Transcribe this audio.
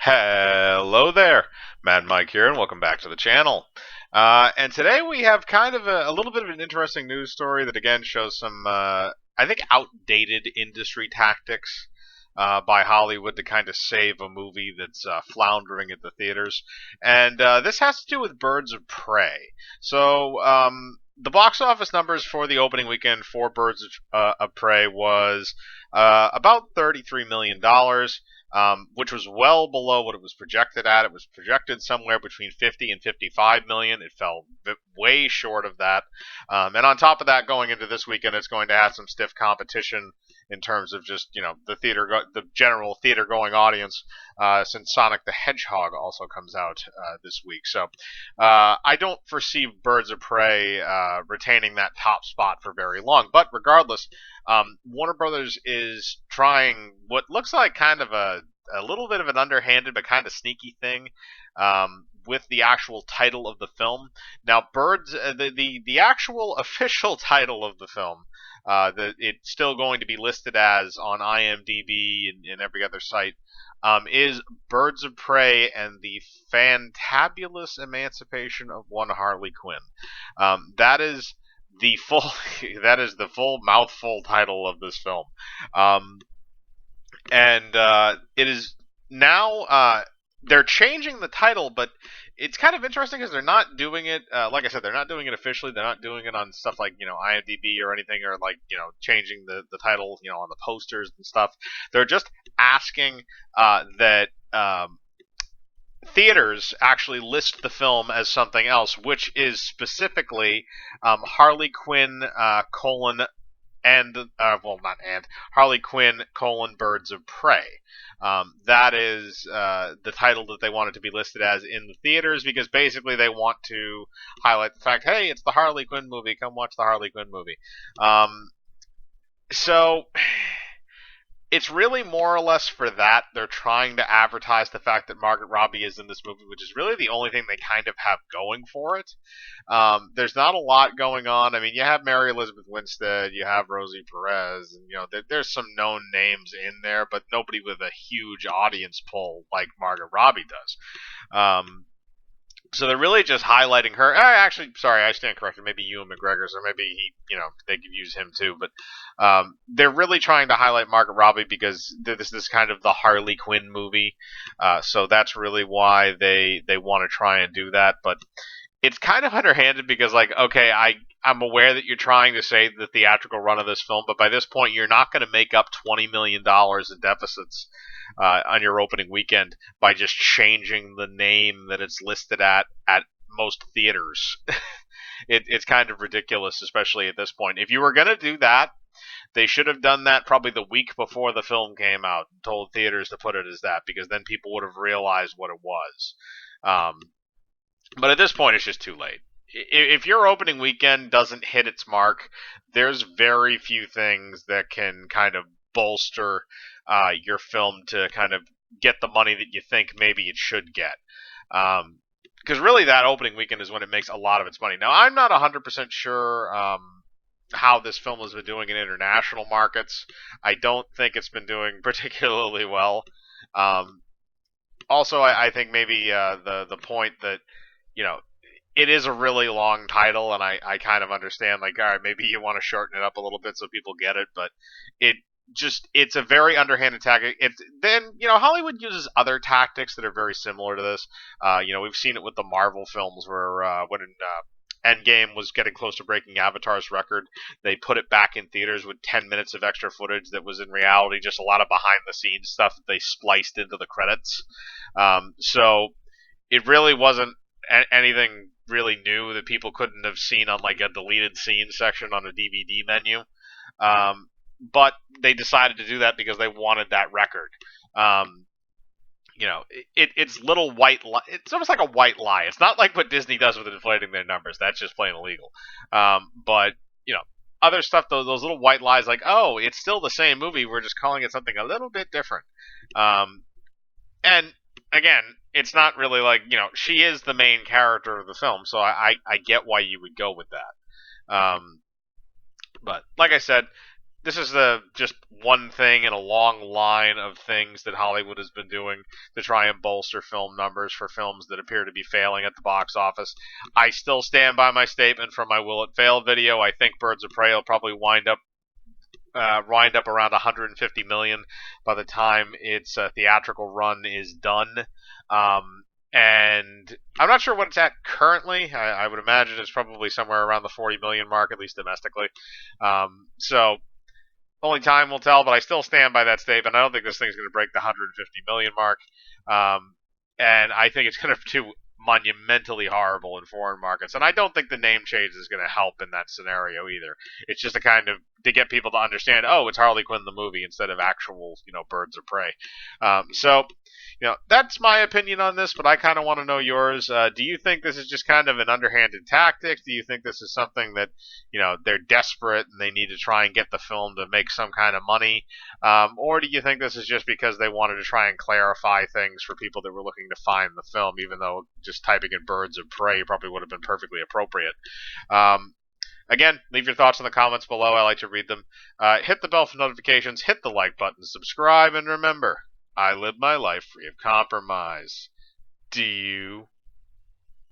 Hello there, Mad Mike here, and welcome back to the channel. And today we have kind of a little bit of an interesting news story that again shows some, I think, outdated industry tactics by Hollywood to kind of save a movie that's floundering at the theaters. And this has to do with Birds of Prey. The box office numbers for the opening weekend for Birds of Prey was about $33 million. Which was well below what it was projected at. It was projected somewhere between 50 and 55 million. It fell way short of that. And on top of that, going into this weekend, it's going to have some stiff competition in terms of just the general theater going audience, since Sonic the Hedgehog also comes out this week. So I don't foresee Birds of Prey retaining that top spot for very long. But regardless, Warner Brothers is trying what looks like kind of a little bit of an underhanded but kind of sneaky thing with the actual title of the film. Now, the actual official title of the film, it's still going to be listed as on IMDb and every other site, is Birds of Prey and the Fantabulous Emancipation of One Harley Quinn. That is the full that is the full mouthful title of this film. It is now they're changing the title, but it's kind of interesting because they're not doing it. Like I said, they're not doing it officially. They're not doing it on stuff like IMDb or anything, or like changing the title on the posters and stuff. They're just asking that theaters actually list the film as something else, which is specifically Harley Quinn colon and not and Harley Quinn colon Birds of Prey. That is the title that they wanted to be listed as in the theaters, because basically they want to highlight the fact, hey, it's the Harley Quinn movie. Come watch the Harley Quinn movie. So it's really more or less for that. They're trying to advertise the fact that Margaret Robbie is in this movie, which is really the only thing they kind of have going for it. There's not a lot going on. I mean, you have Mary Elizabeth Winstead, you have Rosie Perez, and there's some known names in there, but nobody with a huge audience pull like Margaret Robbie does. So they're really just highlighting her. Actually, sorry, I stand corrected. Maybe Ewan McGregor's, or maybe they could use him too. But they're really trying to highlight Margaret Robbie because this is kind of the Harley Quinn movie. So that's really why they want to try and do that. But it's kind of underhanded because, like, okay, I'm aware that you're trying to save the theatrical run of this film, but by this point, you're not going to make up $20 million in deficits on your opening weekend by just changing the name that it's listed at most theaters. It's kind of ridiculous, especially at this point. If you were going to do that, they should have done that probably the week before the film came out and told theaters to put it as that, because then people would have realized what it was. But at this point, it's just too late. If your opening weekend doesn't hit its mark, there's very few things that can kind of bolster your film to kind of get the money that you think maybe it should get. Because really that opening weekend is when it makes a lot of its money. Now, I'm not 100% sure how this film has been doing in international markets. I don't think it's been doing particularly well. Also, I think maybe the point that, it is a really long title, and I kind of understand, like, all right, maybe you want to shorten it up a little bit so people get it, but it's a very underhanded tactic. Hollywood uses other tactics that are very similar to this. We've seen it with the Marvel films where when Endgame was getting close to breaking Avatar's record, they put it back in theaters with 10 minutes of extra footage that was in reality just a lot of behind-the-scenes stuff that they spliced into the credits. So it really wasn't anything really new that people couldn't have seen on like a deleted scenes section on a DVD menu. But they decided to do that because they wanted that record. It's little white lie. It's almost like a white lie. It's not like what Disney does with inflating their numbers. That's just plain illegal. But other stuff, those little white lies, like, oh, it's still the same movie. We're just calling it something a little bit different. And again, it's not really like, she is the main character of the film, so I get why you would go with that. But like I said, this is the just one thing in a long line of things that Hollywood has been doing to try and bolster film numbers for films that appear to be failing at the box office. I still stand by my statement from my Will It Fail video. I think Birds of Prey will probably wind up around 150 million by the time its theatrical run is done. Um, and I'm not sure what it's at currently. I would imagine it's probably somewhere around the 40 million mark, at least domestically. So only time will tell, but I still stand by that statement. I don't think this thing's going to break the 150 million mark, um, and I think it's going to do monumentally horrible in foreign markets. And I don't think the name change is going to help in that scenario either. It's just a kind of to get people to understand, oh, it's Harley Quinn the movie instead of actual, Birds of Prey. So, that's my opinion on this, but I kind of want to know yours. Do you think this is just kind of an underhanded tactic? Do you think this is something that they're desperate and they need to try and get the film to make some kind of money, or do you think this is just because they wanted to try and clarify things for people that were looking to find the film, even though just typing in Birds of Prey probably would have been perfectly appropriate? um, Again, leave your thoughts in the comments below. I like to read them. Hit the bell for notifications, hit the like button, subscribe, and remember, I live my life free of compromise. Do you?